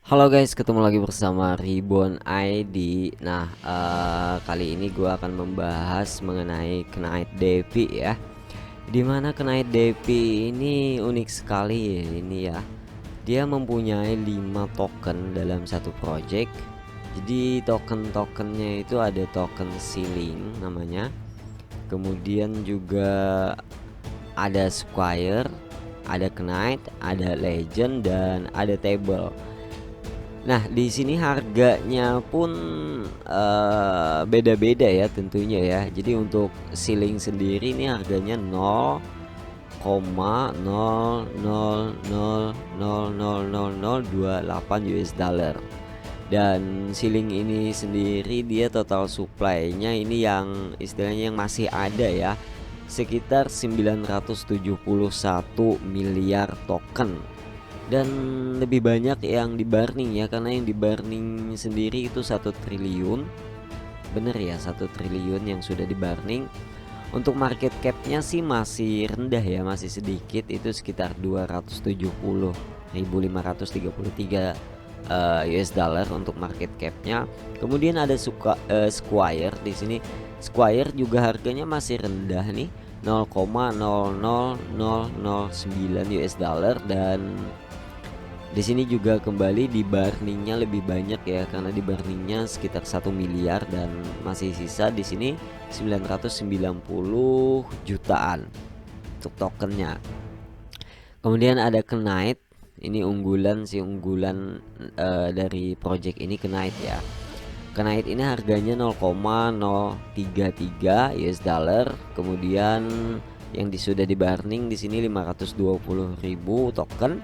Halo guys, ketemu lagi bersama Ribbon ID. Nah, kali ini gue akan membahas mengenai Knight Devi ya. Dimana Knight Devi ini unik sekali ini ya. Dia mempunyai 5 token dalam satu project. Jadi token-tokennya itu ada token ceiling namanya. Kemudian juga ada Squire, ada Knight, ada Legend, dan ada Table. Nah, di sini harganya pun beda-beda ya tentunya ya. Jadi untuk ceiling sendiri ini harganya 0,00000028 US dollar. Dan ceiling ini sendiri dia total supply-nya ini yang istilahnya yang masih ada ya, sekitar 971 miliar token. Dan lebih banyak yang di burning ya, karena yang di burning sendiri itu 1 triliun. Bener ya, 1 triliun yang sudah di burning. Untuk market capnya sih masih rendah ya, masih sedikit, itu sekitar 270.533 US dollar untuk market capnya. Kemudian ada Squire di sini. Squire juga harganya masih rendah nih, 0,00009 US dollar. Dan di sini juga kembali di burningnya lebih banyak ya, karena di burningnya sekitar 1 miliar dan masih sisa di sini 990 jutaan untuk tokennya. Kemudian ada Knight, ini unggulan dari project ini Knight ya. Knight ini harganya 0,033 US dollar. Kemudian yang sudah di burning di sini 520.000 token.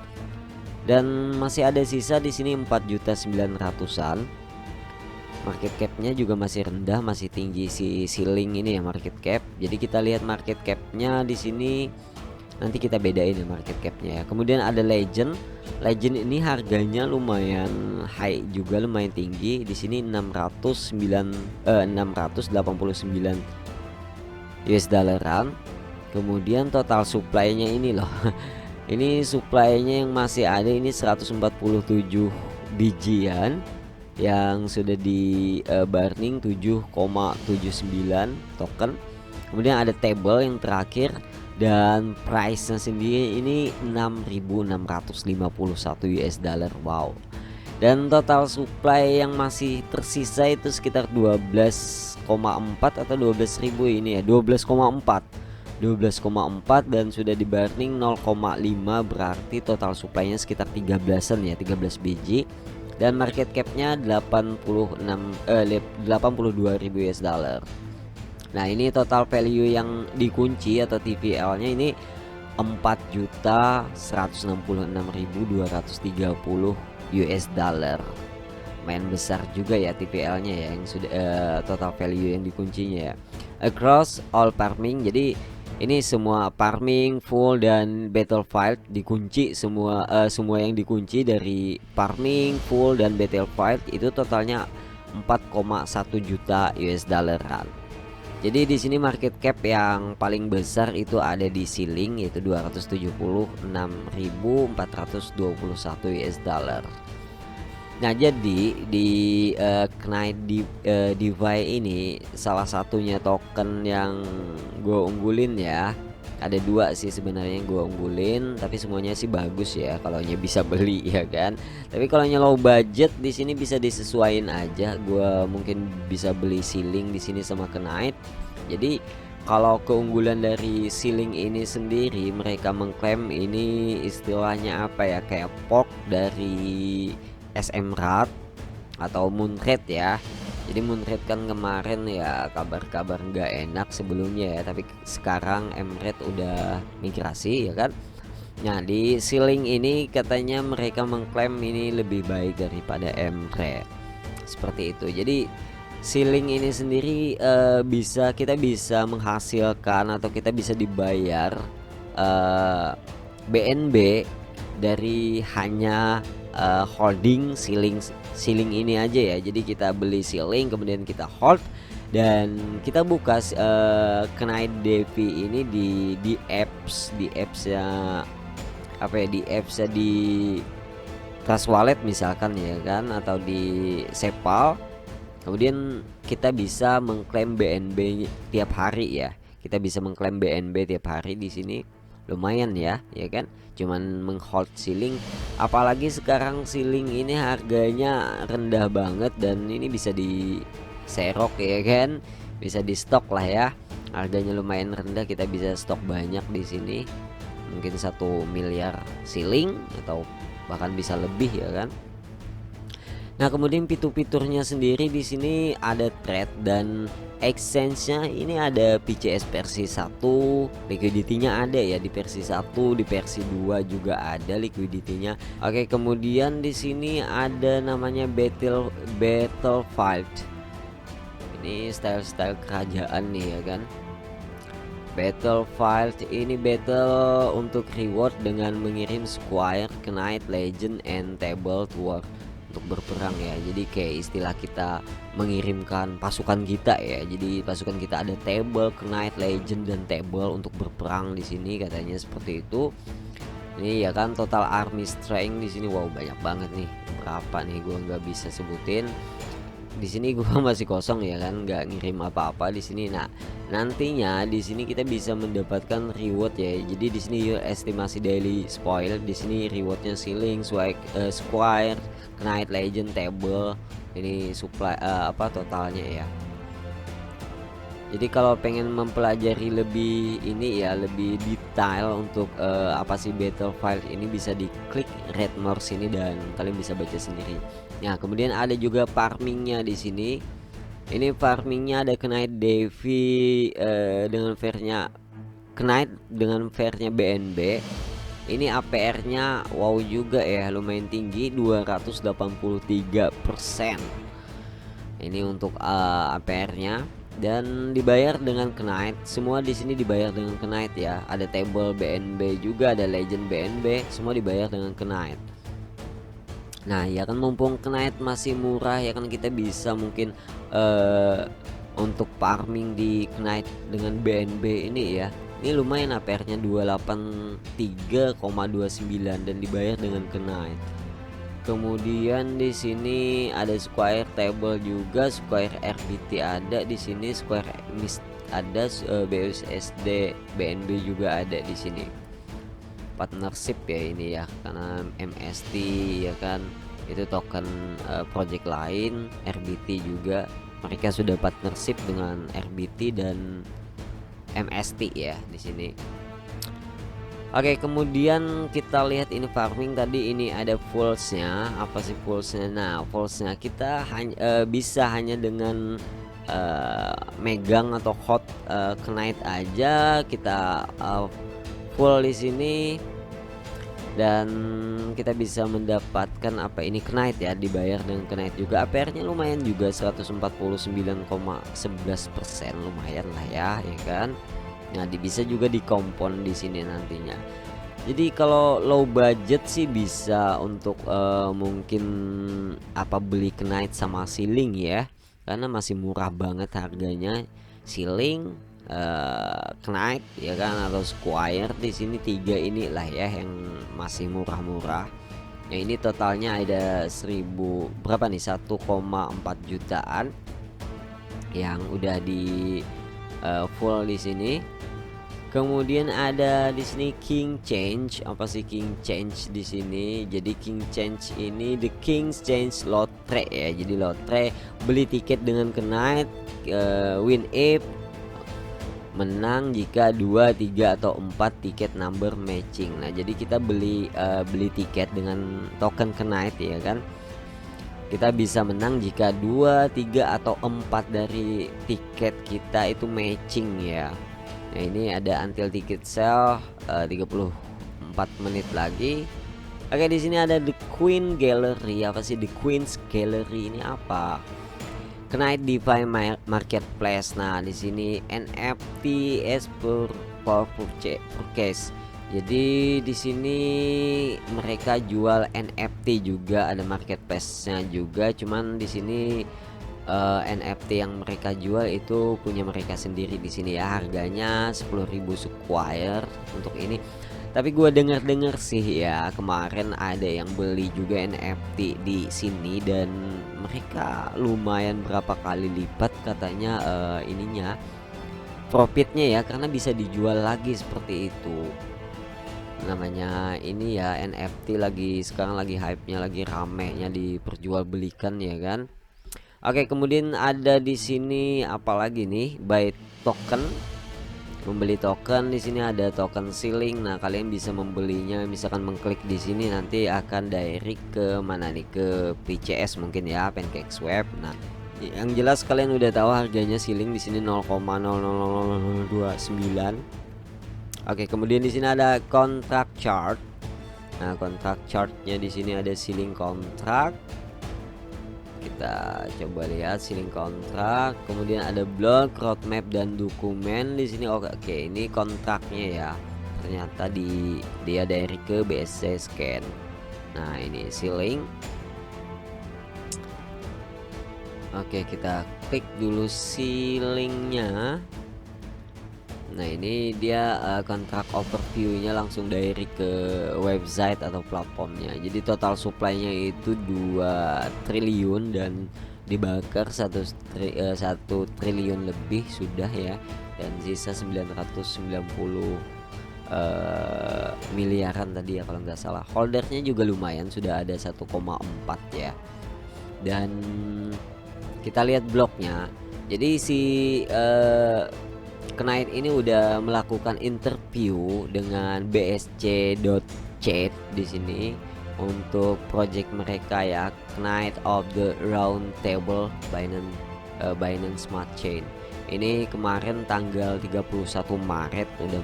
Dan masih ada sisa di sini 4.900.000-an. Market capnya juga masih rendah, masih tinggi si ceiling ini ya market cap. Jadi kita lihat market capnya di sini, nanti kita bedain ya market capnya ya. Kemudian ada Legend. Legend ini harganya lumayan high juga, lumayan tinggi. Di sini 689 US dollaran. Kemudian total supply-nya ini loh. Ini supply-nya yang masih ada ini 147 bijian yang sudah di burning 7,79 token. Kemudian ada table yang terakhir, dan price-nya sendiri ini 6.651 US dollar. Wow. Dan total supply yang masih tersisa itu sekitar 12,4 atau 12.000 ini ya, 12,4 dan sudah di burning 0,5, berarti total supply-nya sekitar 13-an ya, 13 biji. Dan market cap-nya 82.000 US dollar. Nah, ini total value yang dikunci atau TVL-nya ini 4.166.230 US dollar. Main besar juga ya TVL-nya ya, yang sudah total value yang dikuncinya ya. Across all farming, jadi ini semua farming, full, dan battlefield dikunci semua. Semua yang dikunci dari farming, full, dan battlefield itu totalnya 4,1 juta US dollaran. Jadi di sini market cap yang paling besar itu ada di ceiling, yaitu 276.421 US dollar. Nah, jadi di Knight DeFi ini salah satunya token yang gue unggulin ya. Ada 2 sih sebenarnya yang gue unggulin, tapi semuanya sih bagus ya kalau bisa beli ya kan. Tapi kalau low budget di sini bisa disesuaikan aja. Gue mungkin bisa beli ceiling di sini sama Knight. Jadi kalau keunggulan dari ceiling ini sendiri, mereka mengklaim ini istilahnya apa ya, kayak fork dari SMRAT atau Moonrat ya. Jadi Moonrat kan kemarin ya kabar-kabar nggak enak sebelumnya ya, tapi sekarang MRAT udah migrasi ya kan. Nah, di ceiling ini katanya mereka mengklaim ini lebih baik daripada MRAT. Seperti itu. Jadi ceiling ini sendiri kita bisa menghasilkan atau kita bisa dibayar BNB dari hanya holding ceiling ini aja ya. Jadi kita beli ceiling, kemudian kita hold, dan kita buka Knight Devi ini di apps ya, apa ya, di apps ya, di Trust Wallet misalkan ya kan, atau di SePal. Kemudian kita bisa mengklaim BNB tiap hari ya. Kita bisa mengklaim BNB tiap hari di sini. Lumayan ya, ya kan? Cuman menghold ceiling, apalagi sekarang ceiling ini harganya rendah banget dan ini bisa di serok ya kan? Bisa di stok lah ya. Harganya lumayan rendah, kita bisa stok banyak di sini. Mungkin 1 miliar ceiling atau bahkan bisa lebih ya kan. Nah, kemudian fitur-fiturnya sendiri di sini ada trade dan exchange-nya ini ada PCS versi 1, liquidity-nya ada ya di versi 1, di versi 2 juga ada liquidity-nya. Oke, kemudian di sini ada namanya Battlefield. Ini style-style kerajaan nih ya kan. Battlefield ini battle untuk reward dengan mengirim squire, knight, legend, and table to war untuk berperang ya. Jadi kayak istilah kita mengirimkan pasukan kita ya. Jadi pasukan kita ada table, knight, legend, dan table untuk berperang di sini katanya seperti itu. Ini ya kan total army strength di sini, wow banyak banget nih. Berapa nih gua nggak bisa sebutin. Di sini gua masih kosong ya kan, nggak ngirim apa-apa di sini. Nah, nantinya di sini kita bisa mendapatkan reward ya. Jadi di sini estimasi daily spoil, di sini rewardnya ceiling, squire, knight, legend, table. Ini supply apa totalnya ya. Jadi kalau pengen mempelajari lebih ini ya, lebih detail untuk apa sih Battlefield ini, bisa diklik red more sini dan kalian bisa baca sendiri. Nah, kemudian ada juga farmingnya di sini. Ini farmingnya ada Knight Devi dengan fairnya Knight dengan fairnya BNB. Ini APR-nya wow juga ya, lumayan tinggi 283%. Ini untuk APR-nya dan dibayar dengan Knight. Semua di sini dibayar dengan Knight ya. Ada table BNB juga, ada legend BNB, semua dibayar dengan Knight. Nah ya kan, mumpung Knight masih murah ya kan, kita bisa mungkin untuk farming di Knight dengan BNB ini ya. Ini lumayan APR-nya 283,29 dan dibayar dengan Knight. Kemudian di sini ada square table juga, square RBT ada di sini, square mist ada, BUSD BNB juga ada di sini. Partnership ya ini ya, karena MST ya kan, itu token project lain. RBT juga, mereka sudah partnership dengan RBT dan MST ya di sini. Oke, kemudian kita lihat ini farming tadi, ini ada pulse-nya. Apa sih pulse-nya? Nah, pulse-nya kita bisa hanya dengan megang atau hot knight aja kita full di sini, dan kita bisa mendapatkan apa ini knight ya, dibayar dengan knight juga. APR-nya lumayan juga 149,11%, lumayan lah ya kan. Nah, bisa juga dikompon di sini nantinya. Jadi kalau low budget sih bisa untuk mungkin apa beli Knight sama ceiling ya, karena masih murah banget harganya. Ceiling, Knight ya kan, atau Squire di sini, 3 inilah ya yang masih murah-murah. Ya ini totalnya ada 1000 berapa nih, 1,4 jutaan yang udah di full di sini. Kemudian ada di sini King Change. Apa sih King Change di sini? Jadi King Change ini the King's Change Lotre ya. Jadi lotre, beli tiket dengan Knight, win if, menang jika 2, 3 atau 4 tiket number matching. Nah, jadi kita beli tiket dengan token Knight ya kan. Kita bisa menang jika 2, 3 atau 4 dari tiket kita itu matching ya. Nah, ini ada until ticket sale 34 menit lagi. Oke, di sini ada The Queen Gallery. Apa sih The Queen's Gallery ini apa? Knight DeFi Marketplace. Nah, di sini NFT as per purchase. Jadi di sini mereka jual NFT juga, ada marketplace-nya juga. Cuman di sini NFT yang mereka jual itu punya mereka sendiri di sini ya. Harganya 10.000 Squire untuk ini. Tapi gue denger-denger sih ya kemarin ada yang beli juga NFT di sini dan mereka lumayan berapa kali lipat katanya ininya profitnya ya, karena bisa dijual lagi seperti itu. Namanya ini ya NFT lagi sekarang lagi hype-nya, lagi ramenya diperjualbelikan ya kan. Oke, kemudian ada di sini apalagi nih, buy token, membeli token. Di sini ada token ceiling. Nah, kalian bisa membelinya misalkan mengklik di sini nanti akan direct ke mana nih, ke PCS mungkin ya, PancakeSwap. Nah, yang jelas kalian udah tahu harganya ceiling di sini 0,000029. Oke, kemudian di sini ada contract chart. Nah, contract chartnya di sini ada ceiling contract. Kita coba lihat ceiling kontrak, kemudian ada blog, roadmap dan dokumen di sini. Oke, ini kontraknya ya. Ternyata dia dari ke BSC scan. Nah, ini ceiling. Oke, kita klik dulu ceilingnya. Nah, ini dia kontrak overview-nya langsung dari ke website atau platformnya. Jadi total supply-nya itu 2 triliun dan dibakar 1 triliun lebih sudah ya, dan sisa 990 miliaran tadi ya kalau nggak salah. Holdernya juga lumayan, sudah ada 1,4 ya. Dan kita lihat blognya. Jadi si Knight ini udah melakukan interview dengan BSC.chat di sini untuk project mereka ya, Knight of the Round Table Binance Smart Chain. Ini kemarin tanggal 31 Maret udah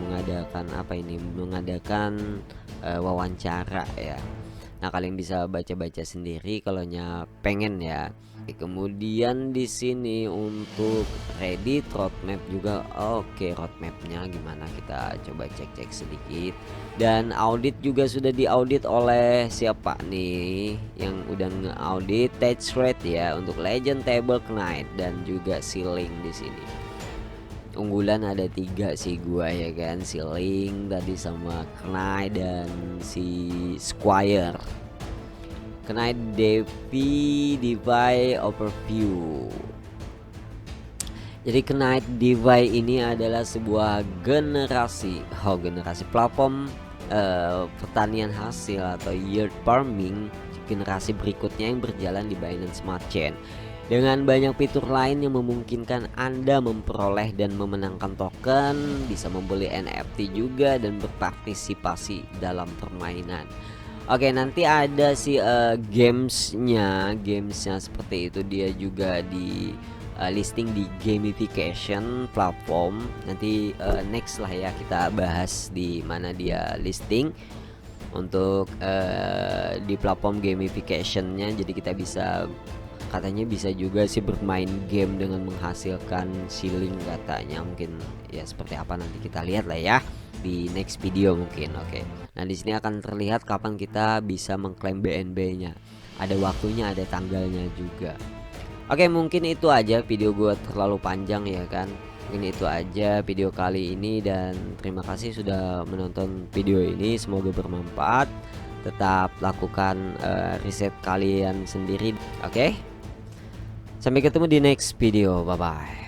mengadakan wawancara ya. Nah, kalian bisa baca-baca sendiri kalau pengen ya. Kemudian di sini untuk Reddit roadmap juga. Oke, roadmapnya gimana, kita coba cek-cek sedikit. Dan audit juga sudah diaudit oleh siapa nih yang udah nge-audit touch rate ya untuk Legend Table, Knight dan juga ceiling di sini. Unggulan ada 3 sih gua ya kan, ceiling tadi sama Knight dan si Squire. Knight DeFi overview. Jadi Knight DeFi ini adalah sebuah generasi platform pertanian hasil atau yield farming generasi berikutnya yang berjalan di Binance Smart Chain. Dengan banyak fitur lain yang memungkinkan Anda memperoleh dan memenangkan token, bisa membeli NFT juga dan berpartisipasi dalam permainan. Oke, nanti ada si gamesnya seperti itu, dia juga di listing di gamification platform. Nanti next lah ya kita bahas di mana dia listing untuk di platform gamificationnya. Jadi kita katanya bisa juga sih bermain game dengan menghasilkan ceiling katanya. Mungkin ya seperti apa nanti kita lihat lah ya di next video mungkin. Oke. Nah, di sini akan terlihat kapan kita bisa mengklaim BNB-nya. Ada waktunya, ada tanggalnya juga. Oke, mungkin itu aja, video gue terlalu panjang ya kan. Mungkin itu aja video kali ini dan terima kasih sudah menonton video ini. Semoga bermanfaat. Tetap lakukan riset kalian sendiri. Oke. Sampai ketemu di next video. Bye bye.